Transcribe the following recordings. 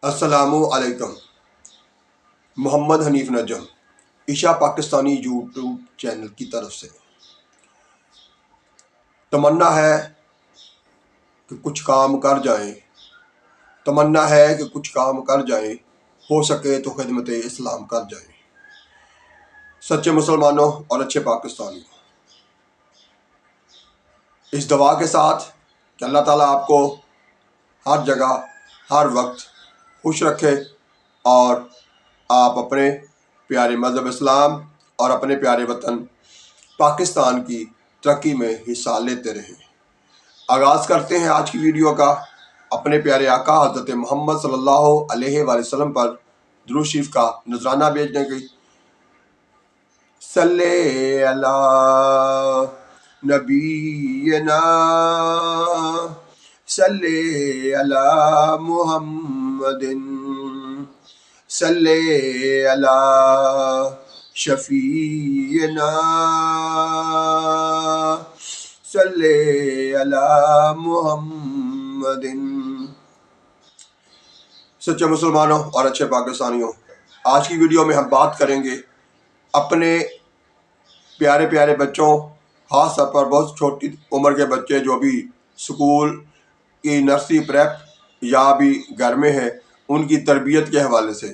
السلام علیکم۔ محمد حنیف نجم عشا Pakistani YouTube channel کی طرف سے تمنا ہے کہ کچھ کام کر جائیں، تمنا ہے کہ کچھ کام کر جائیں، ہو سکے تو خدمت اسلام کر جائیں۔ سچے مسلمانوں اور اچھے پاکستانیوں، اس دعا کے ساتھ کہ اللہ تعالیٰ آپ کو ہر جگہ ہر وقت خوش رکھے اور آپ اپنے پیارے مذہب اسلام اور اپنے پیارے وطن پاکستان کی ترقی میں حصہ لیتے رہیں۔ آغاز کرتے ہیں آج کی ویڈیو کا اپنے پیارے آقا حضرت محمد صلی اللہ علیہ وآلہ وسلم پر درود شریف کا نذرانہ بھیجنے کی۔ صلی اللہ نبینا صلی اللہ محمد صلی اللہ شفیعنا صلی اللہ محمد۔ سچے مسلمانوں اور اچھے پاکستانیوں، آج کی ویڈیو میں ہم بات کریں گے اپنے پیارے پیارے بچوں، خاص طور پر بہت چھوٹی عمر کے بچے جو بھی سکول کی نرسری پریپ یا بھی گھر میں ہیں، ان کی تربیت کے حوالے سے۔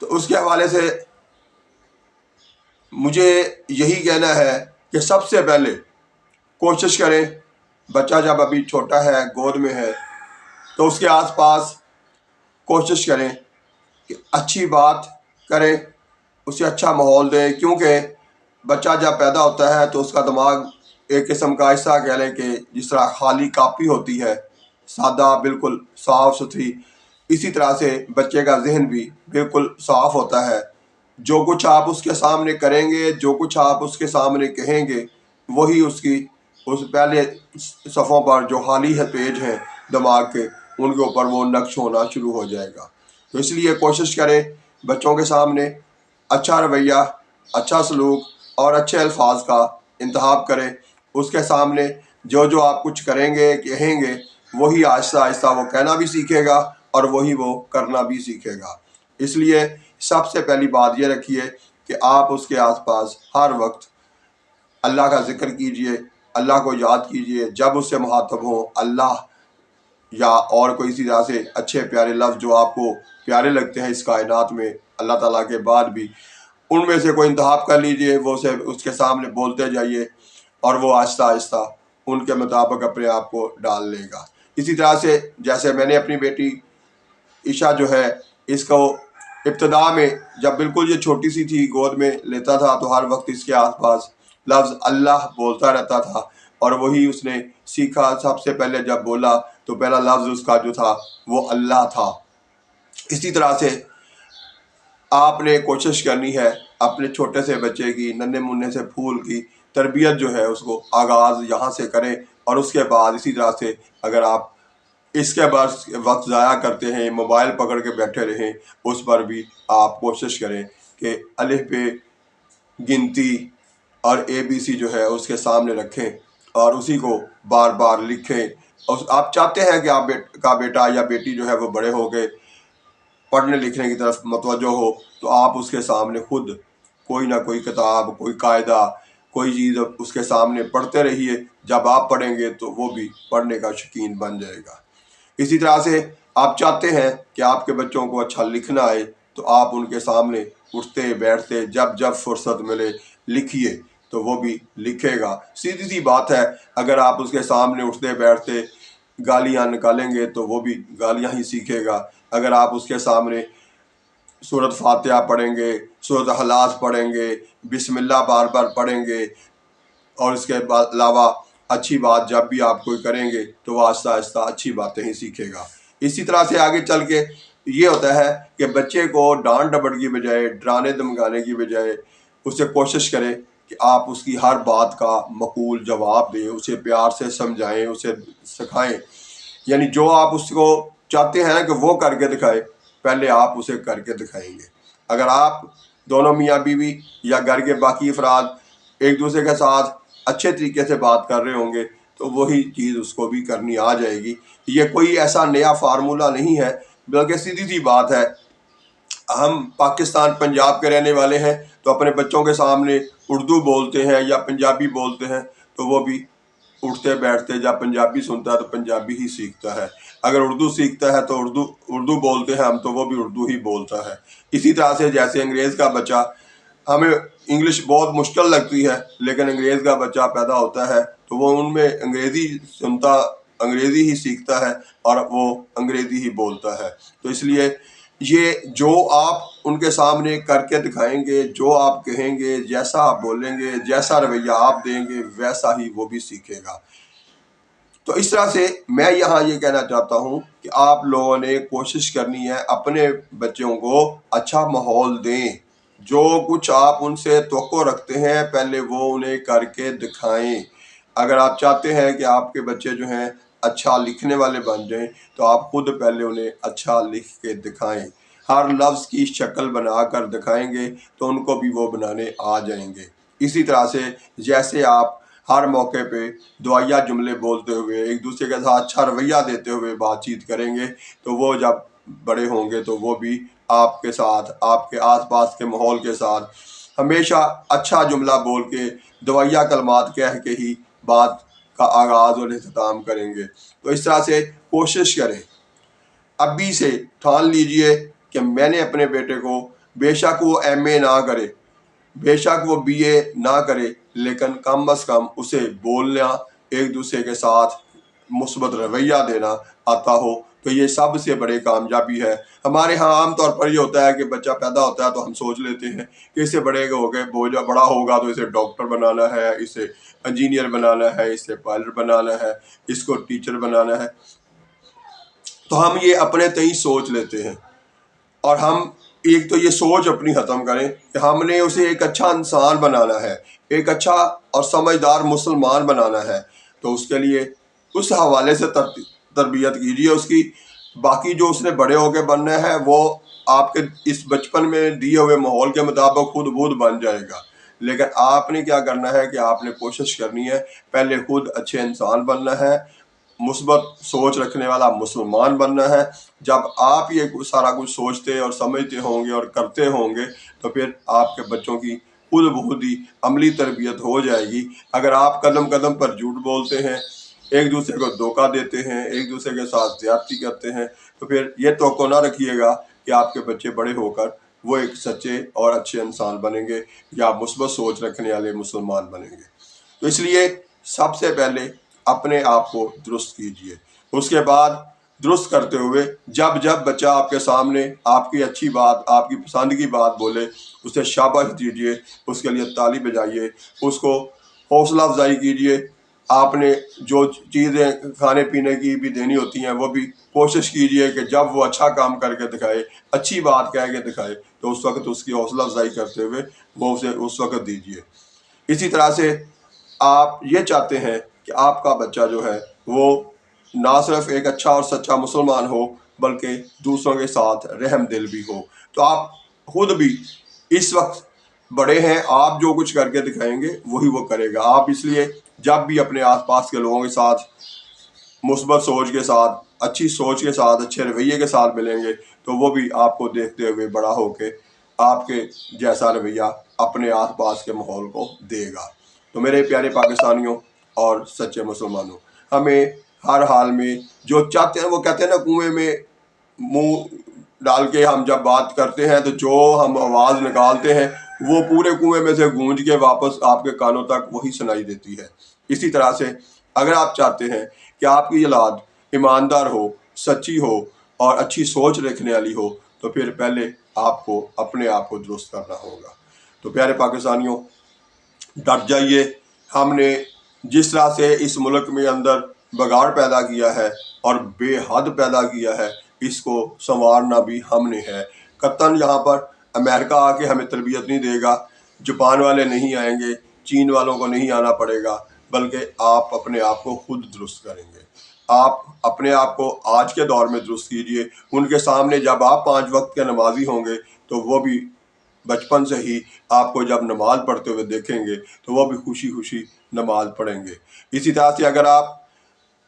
تو اس کے حوالے سے مجھے یہی کہنا ہے کہ سب سے پہلے کوشش کریں، بچہ جب ابھی چھوٹا ہے، گود میں ہے، تو اس کے آس پاس کوشش کریں کہ اچھی بات کریں، اسے اچھا ماحول دیں، کیونکہ بچہ جب پیدا ہوتا ہے تو اس کا دماغ ایک قسم کا ایسا کہہ لیں کہ جس طرح خالی کاپی ہوتی ہے، سادہ، بالکل صاف ستھری، اسی طرح سے بچے کا ذہن بھی بالکل صاف ہوتا ہے۔ جو کچھ آپ اس کے سامنے کریں گے، جو کچھ آپ اس کے سامنے کہیں گے، وہی اس پہلے صفوں پر جو خالی ہے پیج ہیں دماغ کے، ان کے اوپر وہ نقش ہونا شروع ہو جائے گا۔ تو اس لیے کوشش کریں بچوں کے سامنے اچھا رویہ، اچھا سلوک اور اچھے الفاظ کا انتخاب کریں۔ اس کے سامنے جو آپ کچھ کریں گے، کہیں گے، وہی آہستہ آہستہ وہ کہنا بھی سیکھے گا اور وہی وہ کرنا بھی سیکھے گا۔ اس لیے سب سے پہلی بات یہ رکھیے کہ آپ اس کے آس پاس ہر وقت اللہ کا ذکر کیجئے، اللہ کو یاد کیجئے۔ جب اس سے مخاطب ہوں اللہ یا اور کوئی اسی طرح سے اچھے پیارے لفظ جو آپ کو پیارے لگتے ہیں اس کائنات میں اللہ تعالیٰ کے بعد بھی، ان میں سے کوئی انتخاب کر لیجئے، وہ اسے اس کے سامنے بولتے جائیے اور وہ آہستہ آہستہ ان کے مطابق اپنے آپ کو ڈال لے گا۔ اسی طرح سے جیسے میں نے اپنی بیٹی عشا جو ہے، اس کو ابتدا میں جب بالکل یہ چھوٹی سی تھی، گود میں لیتا تھا تو ہر وقت اس کے آس پاس لفظ اللہ بولتا رہتا تھا اور وہی اس نے سیکھا۔ سب سے پہلے جب بولا تو پہلا لفظ اس کا جو تھا وہ اللہ تھا۔ اسی طرح سے آپ نے کوشش کرنی ہے اپنے چھوٹے سے بچے کی، ننھے منھے سے پھول کی تربیت جو ہے اس کو آغاز یہاں سے کریں، اور اس کے بعد اسی طرح سے اگر آپ اس کے بعد وقت ضائع کرتے ہیں، موبائل پکڑ کے بیٹھے رہیں، اس پر بھی آپ کوشش کریں کہ الف بے گنتی اور ABC جو ہے اس کے سامنے رکھیں اور اسی کو بار بار لکھیں۔ آپ چاہتے ہیں کہ آپ کا بیٹا یا بیٹی جو ہے وہ بڑے ہو گئے، پڑھنے لکھنے کی طرف متوجہ ہو، تو آپ اس کے سامنے خود کوئی نہ کوئی کتاب، کوئی قاعدہ، کوئی چیز اس کے سامنے پڑھتے رہیے۔ جب آپ پڑھیں گے تو وہ بھی پڑھنے کا شوقین بن جائے گا۔ اسی طرح سے آپ چاہتے ہیں کہ آپ کے بچوں کو اچھا لکھنا آئے، تو آپ ان کے سامنے اٹھتے بیٹھتے جب فرصت ملے لکھیے، تو وہ بھی لکھے گا۔ سیدھی سی بات ہے، اگر آپ اس کے سامنے اٹھتے بیٹھتے گالیاں نکالیں گے تو وہ بھی گالیاں ہی سیکھے گا۔ اگر آپ اس کے سامنے سورۃ فاتحہ پڑھیں گے، سورۃ اخلاص پڑھیں گے، بسم اللہ بار بار پڑھیں گے، اور اس کے علاوہ اچھی بات جب بھی آپ کوئی کریں گے تو وہ آہستہ آہستہ اچھی باتیں ہی سیکھے گا۔ اسی طرح سے آگے چل کے یہ ہوتا ہے کہ بچے کو ڈانٹ ڈپٹ کی بجائے، ڈرانے دھمکانے کی بجائے، اسے کوشش کریں کہ آپ اس کی ہر بات کا معقول جواب دیں، اسے پیار سے سمجھائیں، اسے سکھائیں۔ یعنی جو آپ اس کو چاہتے ہیں کہ وہ کر کے دکھائے، پہلے آپ اسے کر کے دکھائیں گے۔ اگر آپ دونوں میاں بیوی یا گھر کے باقی افراد ایک دوسرے کے ساتھ اچھے طریقے سے بات کر رہے ہوں گے تو وہی چیز اس کو بھی کرنی آ جائے گی۔ یہ کوئی ایسا نیا فارمولہ نہیں ہے بلکہ سیدھی سی بات ہے، ہم پاکستان پنجاب کے رہنے والے ہیں تو اپنے بچوں کے سامنے اردو بولتے ہیں یا پنجابی بولتے ہیں تو وہ بھی اٹھتے بیٹھتے جب پنجابی سنتا ہے تو پنجابی ہی سیکھتا ہے، اگر اردو سیکھتا ہے تو اردو بولتے ہیں ہم تو وہ بھی اردو ہی بولتا ہے۔ اسی طرح سے جیسے انگریز کا بچہ، ہمیں انگلش بہت مشکل لگتی ہے لیکن انگریز کا بچہ پیدا ہوتا ہے تو وہ ان میں انگریزی سنتا، انگریزی ہی سیکھتا ہے اور وہ انگریزی ہی بولتا ہے۔ تو اس لیے یہ جو آپ ان کے سامنے کر کے دکھائیں گے، جو آپ کہیں گے، جیسا آپ بولیں گے، جیسا رویہ آپ دیں گے، ویسا ہی وہ بھی سیکھے گا۔ تو اس طرح سے میں یہاں یہ کہنا چاہتا ہوں کہ آپ لوگوں نے کوشش کرنی ہے اپنے بچوں کو اچھا ماحول دیں، جو کچھ آپ ان سے توقع رکھتے ہیں پہلے وہ انہیں کر کے دکھائیں۔ اگر آپ چاہتے ہیں کہ آپ کے بچے جو ہیں اچھا لکھنے والے بن جائیں تو آپ خود پہلے انہیں اچھا لکھ کے دکھائیں، ہر لفظ کی شکل بنا کر دکھائیں گے تو ان کو بھی وہ بنانے آ جائیں گے۔ اسی طرح سے جیسے آپ ہر موقع پہ دعائیا جملے بولتے ہوئے ایک دوسرے کے ساتھ اچھا رویہ دیتے ہوئے بات چیت کریں گے تو وہ جب بڑے ہوں گے تو وہ بھی آپ کے ساتھ، آپ کے آس پاس کے ماحول کے ساتھ ہمیشہ اچھا جملہ بول کے، دعائیا کلمات کہہ کے ہی بات کا آغاز اور اختتام کریں گے۔ تو اس طرح سے کوشش کریں، ابھی سے ٹھان لیجئے کہ میں نے اپنے بیٹے کو، بے شک وہ ایم اے نہ کرے، بے شک وہ بی اے نہ کرے، لیکن کم از کم اسے بولنا، ایک دوسرے کے ساتھ مثبت رویہ دینا آتا ہو تو یہ سب سے بڑی کامیابی ہے۔ ہمارے ہاں عام طور پر یہ ہوتا ہے کہ بچہ پیدا ہوتا ہے تو ہم سوچ لیتے ہیں کہ اسے بڑے ہو گئے، بڑا ہوگا تو اسے ڈاکٹر بنانا ہے، اسے انجینئر بنانا ہے، اسے پائلٹ بنانا ہے، اس کو ٹیچر بنانا ہے۔ تو ہم یہ اپنے تئیں سوچ لیتے ہیں، اور ہم ایک تو یہ سوچ اپنی ختم کریں کہ ہم نے اسے ایک اچھا انسان بنانا ہے، ایک اچھا اور سمجھدار مسلمان بنانا ہے۔ تو اس کے لیے اس حوالے سے تربیت کیجیے اس کی، باقی جو اس نے بڑے ہو کے بننا ہے وہ آپ کے اس بچپن میں دیے ہوئے ماحول کے مطابق خود بخود بن جائے گا۔ لیکن آپ نے کیا کرنا ہے کہ آپ نے کوشش کرنی ہے پہلے خود اچھے انسان بننا ہے، مثبت سوچ رکھنے والا مسلمان بننا ہے۔ جب آپ یہ سارا کچھ سوچتے اور سمجھتے ہوں گے اور کرتے ہوں گے تو پھر آپ کے بچوں کی خود بخود ہی عملی تربیت ہو جائے گی۔ اگر آپ قدم قدم پر جھوٹ بولتے ہیں، ایک دوسرے کو دھوکہ دیتے ہیں، ایک دوسرے کے ساتھ زیادتی کرتے ہیں تو پھر یہ توقع نہ رکھیے گا کہ آپ کے بچے بڑے ہو کر وہ ایک سچے اور اچھے انسان بنیں گے یا مثبت سوچ رکھنے والے مسلمان بنیں گے۔ تو اس لیے سب سے پہلے اپنے آپ کو درست کیجیے، اس کے بعد درست کرتے ہوئے جب بچہ آپ کے سامنے آپ کی اچھی بات، آپ کی پسند کی بات بولے، اسے شاباش دیجیے، اس کے لیے تالی بجائیے، اس کو حوصلہ افزائی کیجیے۔ آپ نے جو چیزیں کھانے پینے کی بھی دینی ہوتی ہیں وہ بھی کوشش کیجیے کہ جب وہ اچھا کام کر کے دکھائے، اچھی بات کہہ کے دکھائے تو اس وقت اس کی حوصلہ افزائی کرتے ہوئے وہ اسے اس وقت دیجیے۔ اسی طرح سے آپ یہ چاہتے ہیں کہ آپ کا بچہ جو ہے وہ نہ صرف ایک اچھا اور سچا مسلمان ہو بلکہ دوسروں کے ساتھ رحم دل بھی ہو۔ تو آپ خود بھی اس وقت بڑے ہیں، آپ جو کچھ کر کے دکھائیں گے وہی وہ کرے گا۔ آپ اس لیے جب بھی اپنے آس پاس کے لوگوں کے ساتھ مثبت سوچ کے ساتھ، اچھی سوچ کے ساتھ، اچھے رویے کے ساتھ ملیں گے تو وہ بھی آپ کو دیکھتے ہوئے بڑا ہو کے آپ کے جیسا رویہ اپنے آس پاس کے ماحول کو دے گا۔ تو میرے پیارے پاکستانیوں اور سچے مسلمانوں، ہمیں ہر حال میں جو چاہتے ہیں، وہ کہتے ہیں نا کنویں میں منہ ڈال کے ہم جب بات کرتے ہیں تو جو ہم آواز نکالتے ہیں وہ پورے کنویں میں سے گونج کے واپس آپ کے کانوں تک وہی سنائی دیتی ہے۔ اسی طرح سے اگر آپ چاہتے ہیں کہ آپ کی اولاد ایماندار ہو، سچی ہو اور اچھی سوچ رکھنے والی ہو تو پھر پہلے آپ کو اپنے آپ کو درست کرنا ہوگا۔ تو پیارے پاکستانیوں، ڈٹ جائیے۔ ہم نے جس طرح سے اس ملک میں اندر بگاڑ پیدا کیا ہے اور بے حد پیدا کیا ہے، اس کو سنوارنا بھی ہم نے ہے۔ قطعاً یہاں پر امریکہ آ کے ہمیں تربیت نہیں دے گا، جاپان والے نہیں آئیں گے، چین والوں کو نہیں آنا پڑے گا، بلکہ آپ اپنے آپ کو خود درست کریں گے۔ آپ اپنے آپ کو آج کے دور میں درست کیجئے۔ ان کے سامنے جب آپ 5 وقت کے نمازی ہوں گے تو وہ بھی بچپن سے ہی آپ کو جب نماز پڑھتے ہوئے دیکھیں گے تو وہ بھی خوشی خوشی نماز پڑھیں گے۔ اسی طرح سے اگر آپ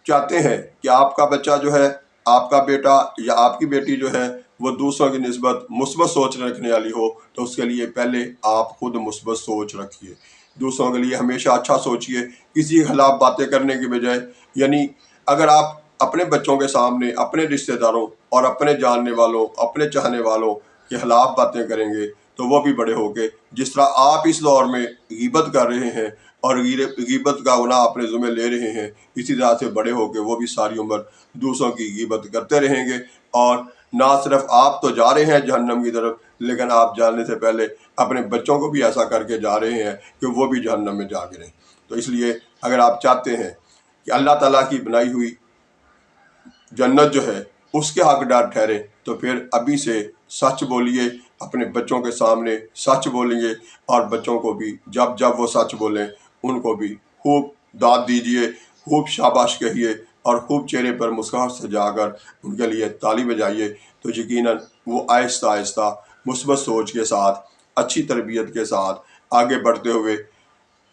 چاہتے ہیں کہ آپ کا بچہ جو ہے آپ کا بیٹا یا آپ کی بیٹی جو ہے وہ دوسروں کی نسبت مثبت سوچ رکھنے والی ہو تو اس کے لیے پہلے آپ خود مثبت سوچ رکھیے، دوسروں کے لیے ہمیشہ اچھا سوچیے، کسی کے خلاف باتیں کرنے کی بجائے۔ یعنی اگر آپ اپنے بچوں کے سامنے اپنے رشتہ داروں اور اپنے جاننے والوں اپنے چاہنے والوں کے خلاف باتیں کریں گے تو وہ بھی بڑے ہو کے جس طرح آپ اس دور میں غیبت کر رہے ہیں اور غیبت کا گناہ اپنے ذمہ لے رہے ہیں، اسی طرح سے بڑے ہو کے وہ بھی ساری عمر دوسروں کی غیبت کرتے رہیں گے، اور نہ صرف آپ تو جا رہے ہیں جہنم کی طرف، لیکن آپ جانے سے پہلے اپنے بچوں کو بھی ایسا کر کے جا رہے ہیں کہ وہ بھی جہنم میں جا گریں۔ تو اس لیے اگر آپ چاہتے ہیں کہ اللہ تعالیٰ کی بنائی ہوئی جنت جو ہے اس کے حقدار ٹھہرے تو پھر ابھی سے سچ بولیے، اپنے بچوں کے سامنے سچ بولیں گے، اور بچوں کو بھی جب جب وہ سچ بولیں ان کو بھی خوب داد دیجیے، خوب شاباش کہیے، اور خوب چہرے پر مسکراہٹ سجا کر ان کے لیے تالی بجائیے، تو یقیناً وہ آہستہ آہستہ مثبت سوچ کے ساتھ اچھی تربیت کے ساتھ آگے بڑھتے ہوئے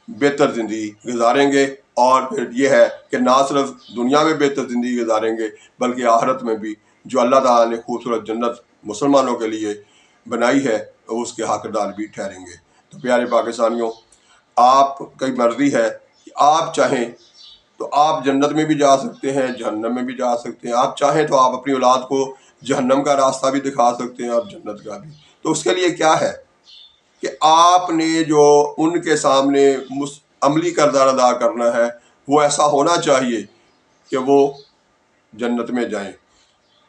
بہتر زندگی گزاریں گے، اور پھر یہ ہے کہ نہ صرف دنیا میں بہتر زندگی گزاریں گے بلکہ آخرت میں بھی جو اللہ تعالیٰ نے خوبصورت جنت مسلمانوں کے لیے بنائی ہے اس کے حقدار بھی ٹھہریں گے۔ تو پیارے پاکستانیوں، آپ کی مرضی ہے کہ آپ چاہیں تو آپ جنت میں بھی جا سکتے ہیں، جہنم میں بھی جا سکتے ہیں، آپ چاہیں تو آپ اپنی اولاد کو جہنم کا راستہ بھی دکھا سکتے ہیں اور جنت کا بھی۔ تو اس کے لیے کیا ہے کہ آپ نے جو ان کے سامنے عملی کردار ادا کرنا ہے وہ ایسا ہونا چاہیے کہ وہ جنت میں جائیں،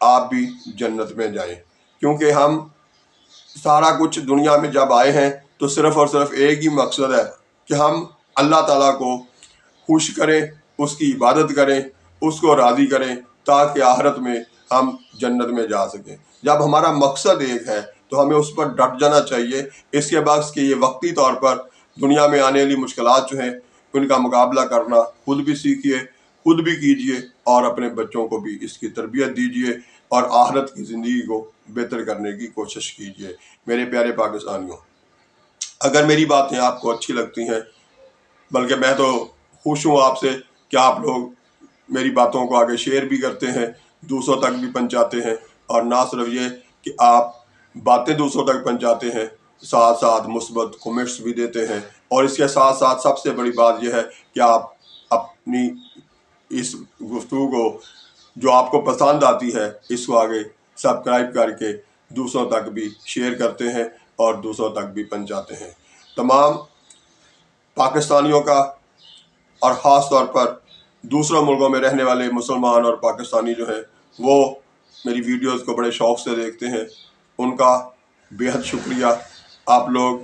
آپ بھی جنت میں جائیں، کیونکہ ہم سارا کچھ دنیا میں جب آئے ہیں تو صرف اور صرف ایک ہی مقصد ہے کہ ہم اللہ تعالیٰ کو خوش کریں، اس کی عبادت کریں، اس کو راضی کریں، تاکہ آخرت میں ہم جنت میں جا سکیں۔ جب ہمارا مقصد ایک ہے تو ہمیں اس پر ڈٹ جانا چاہیے، اس کے بعد کہ یہ وقتی طور پر دنیا میں آنے والی مشکلات جو ہیں ان کا مقابلہ کرنا خود بھی سیکھیے، خود بھی کیجیے، اور اپنے بچوں کو بھی اس کی تربیت دیجیے، اور آخرت کی زندگی کو بہتر کرنے کی کوشش کیجیے۔ میرے پیارے پاکستانیوں، اگر میری باتیں آپ کو اچھی لگتی ہیں، بلکہ میں تو خوش ہوں آپ سے کہ آپ لوگ میری باتوں کو آگے شیئر بھی کرتے ہیں، دوسروں تک بھی پہنچاتے ہیں، اور نہ صرف یہ کہ آپ باتیں دوسروں تک پہنچاتے ہیں، ساتھ ساتھ مثبت کمنٹس بھی دیتے ہیں، اور اس کے ساتھ ساتھ سب سے بڑی بات یہ ہے کہ آپ اپنی اس گفتگو کو جو آپ کو پسند آتی ہے اس کو آگے سبسکرائب کر کے دوسروں تک بھی شیئر کرتے ہیں اور دوسروں تک بھی پہنچاتے ہیں۔ تمام پاکستانیوں کا اور خاص طور پر دوسرے ملکوں میں رہنے والے مسلمان اور پاکستانی جو ہیں وہ میری ویڈیوز کو بڑے شوق سے دیکھتے ہیں، ان کا بے حد شکریہ۔ آپ لوگ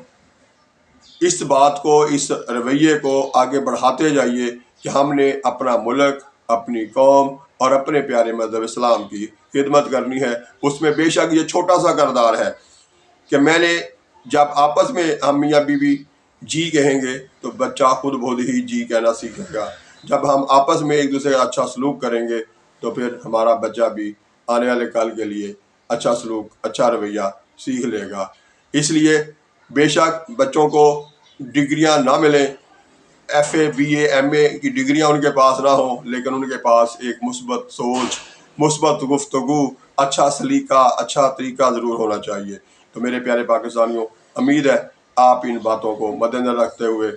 اس بات کو، اس رویے کو آگے بڑھاتے جائیے کہ ہم نے اپنا ملک، اپنی قوم اور اپنے پیارے مذہب اسلام کی خدمت کرنی ہے۔ اس میں بے شک یہ چھوٹا سا کردار ہے کہ میں نے جب آپس میں ہم میاں بیوی جی کہیں گے تو بچہ خود بخود ہی جی کہنا سیکھے گا۔ جب ہم آپس میں ایک دوسرے کا اچھا سلوک کریں گے تو پھر ہمارا بچہ بھی آنے والے کل کے لیے اچھا سلوک، اچھا رویہ سیکھ لے گا۔ اس لیے بے شک بچوں کو ڈگریاں نہ ملیں، F A B A M A کی ڈگریاں ان کے پاس نہ ہوں، لیکن ان کے پاس ایک مثبت سوچ، مثبت گفتگو، اچھا سلیقہ، اچھا طریقہ ضرور ہونا چاہیے۔ تو میرے پیارے پاکستانیوں، امید ہے آپ ان باتوں کو مد نظر رکھتے ہوئے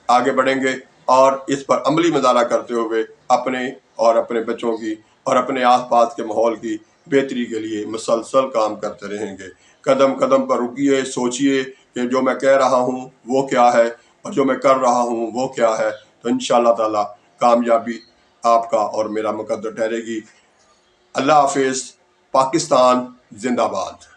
آگے بڑھیں گے اور اس پر عملی مظاہرہ کرتے ہوئے اپنے اور اپنے بچوں کی اور اپنے آس پاس کے ماحول کی بہتری کے لیے مسلسل کام کرتے رہیں گے۔ قدم قدم پر رکیے، سوچئے کہ جو میں کہہ رہا ہوں وہ کیا ہے اور جو میں کر رہا ہوں وہ کیا ہے، تو انشاءاللہ تعالی کامیابی آپ کا اور میرا مقدر ٹھہرے گی۔ اللہ حافظ۔ پاکستان زندہ باد۔